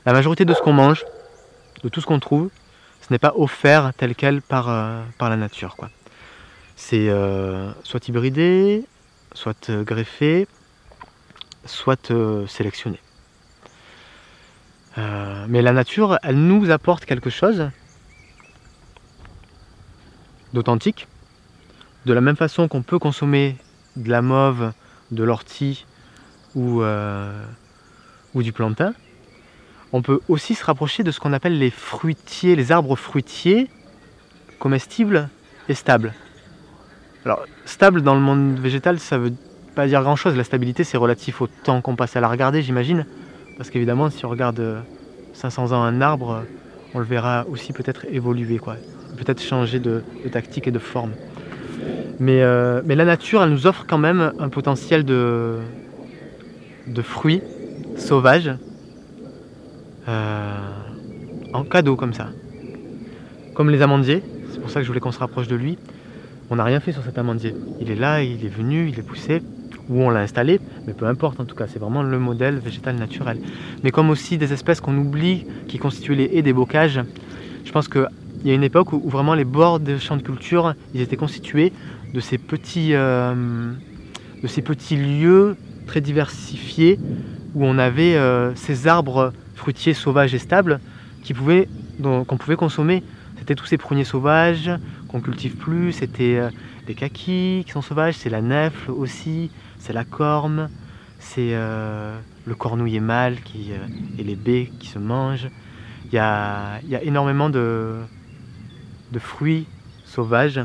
La majorité de ce qu'on mange, de tout ce qu'on trouve, ce n'est pas offert tel quel par la nature, quoi. C'est soit hybridé, soit greffé, soit sélectionné. Mais la nature, elle nous apporte quelque chose d'authentique. De la même façon qu'on peut consommer de la mauve, de l'ortie ou du plantain, on peut aussi se rapprocher de ce qu'on appelle les fruitiers, les arbres fruitiers comestibles et stables. Alors, stable dans le monde végétal, ça veut pas dire grand chose. La stabilité, c'est relatif au temps qu'on passe à la regarder, j'imagine. Parce qu'évidemment, si on regarde 500 ans un arbre, on le verra aussi peut-être évoluer, quoi. Peut-être changer de tactique et de forme. Mais la nature, elle nous offre quand même un potentiel de fruits sauvages en cadeau comme ça. Comme les amandiers, c'est pour ça que je voulais qu'on se rapproche de lui. On n'a rien fait sur cet amandier. Il est là, il est venu, il est poussé, ou on l'a installé, mais peu importe en tout cas, c'est vraiment le modèle végétal naturel. Mais comme aussi des espèces qu'on oublie, qui constituaient les haies des bocages, je pense qu'il y a une époque où vraiment les bords des champs de culture, ils étaient constitués de ces petits lieux très diversifiés, où on avait ces arbres fruitiers sauvages et stables qu'on pouvait consommer. C'était tous ces pruniers sauvages qu'on cultive plus, c'était les kakis qui sont sauvages, c'est la nèfle aussi, c'est la corme, c'est le cornouiller mâle et les baies qui se mangent. Il y a énormément de fruits sauvages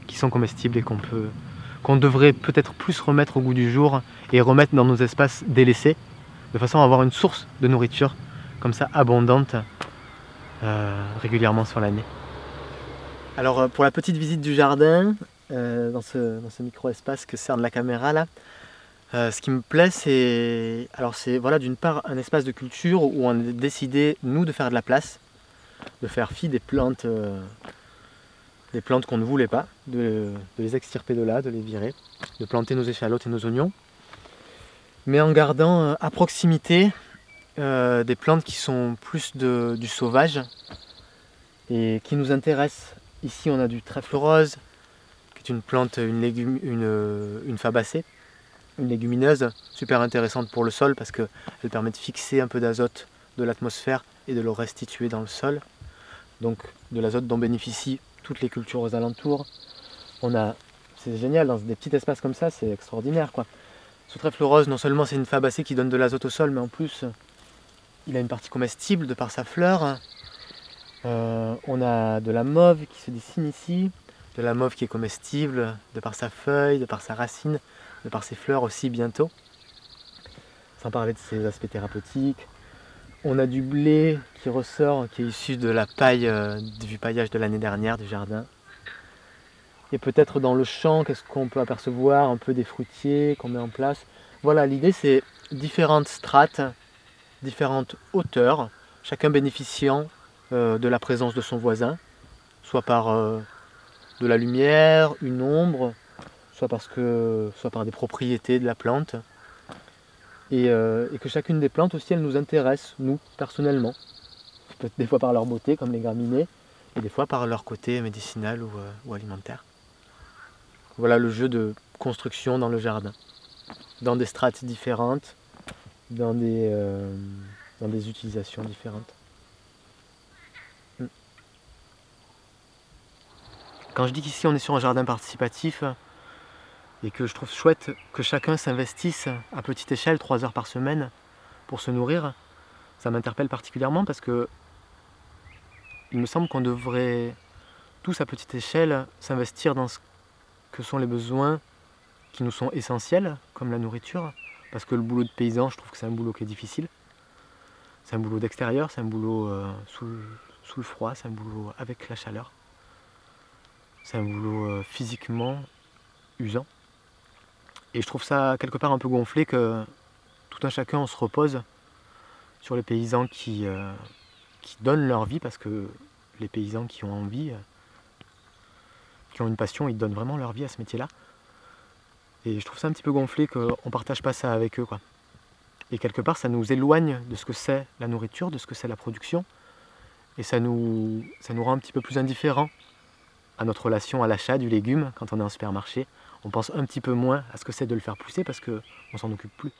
qui sont comestibles et qu'on devrait peut-être plus remettre au goût du jour et remettre dans nos espaces délaissés, de façon à avoir une source de nourriture comme ça abondante régulièrement sur l'année. Alors pour la petite visite du jardin, dans ce micro-espace que cerne la caméra là, ce qui me plaît c'est voilà, d'une part un espace de culture où on a décidé nous de faire de la place, de faire fi des plantes qu'on ne voulait pas, de les extirper de là, de les virer, de planter nos échalotes et nos oignons, mais en gardant à proximité des plantes qui sont plus du sauvage et qui nous intéressent. Ici on a du trèfle rose, qui est une plante, une fabacée, une légumineuse super intéressante pour le sol parce qu'elle permet de fixer un peu d'azote de l'atmosphère et de le restituer dans le sol. Donc de l'azote dont bénéficient toutes les cultures aux alentours. C'est génial, dans des petits espaces comme ça, c'est extraordinaire, quoi. Ce trèfle rose, non seulement c'est une fabacée qui donne de l'azote au sol, mais en plus il a une partie comestible de par sa fleur. On a de la mauve qui se dessine ici, de la mauve qui est comestible de par sa feuille, de par sa racine, de par ses fleurs aussi bientôt, sans parler de ses aspects thérapeutiques. On a du blé qui ressort, qui est issu de la paille, du paillage de l'année dernière du jardin. Et peut-être dans le champ, qu'est-ce qu'on peut apercevoir? Un peu des fruitiers qu'on met en place. Voilà, l'idée c'est différentes strates, différentes hauteurs, chacun bénéficiant de la présence de son voisin, soit par de la lumière, une ombre, soit par des propriétés de la plante. Et que chacune des plantes aussi, elle nous intéresse, nous, personnellement. Peut-être des fois par leur beauté, comme les graminées, et des fois par leur côté médicinal ou alimentaire. Voilà le jeu de construction dans le jardin, dans des strates différentes, dans des utilisations différentes. Quand je dis qu'ici on est sur un jardin participatif, et que je trouve chouette que chacun s'investisse à petite échelle 3 heures par semaine pour se nourrir, ça m'interpelle particulièrement parce que il me semble qu'on devrait tous à petite échelle s'investir dans ce que sont les besoins qui nous sont essentiels, comme la nourriture, parce que le boulot de paysan, je trouve que c'est un boulot qui est difficile. C'est un boulot d'extérieur, c'est un boulot sous le froid, c'est un boulot avec la chaleur. C'est un boulot physiquement usant. Et je trouve ça quelque part un peu gonflé que tout un chacun on se repose sur les paysans qui donnent leur vie, parce que les paysans qui ont envie, qui ont une passion, ils donnent vraiment leur vie à ce métier-là. Et je trouve ça un petit peu gonflé qu'on ne partage pas ça avec eux, quoi. Et quelque part, ça nous éloigne de ce que c'est la nourriture, de ce que c'est la production. Et ça nous rend un petit peu plus indifférents à notre relation à l'achat du légume quand on est en supermarché. On pense un petit peu moins à ce que c'est de le faire pousser parce qu'on ne s'en occupe plus.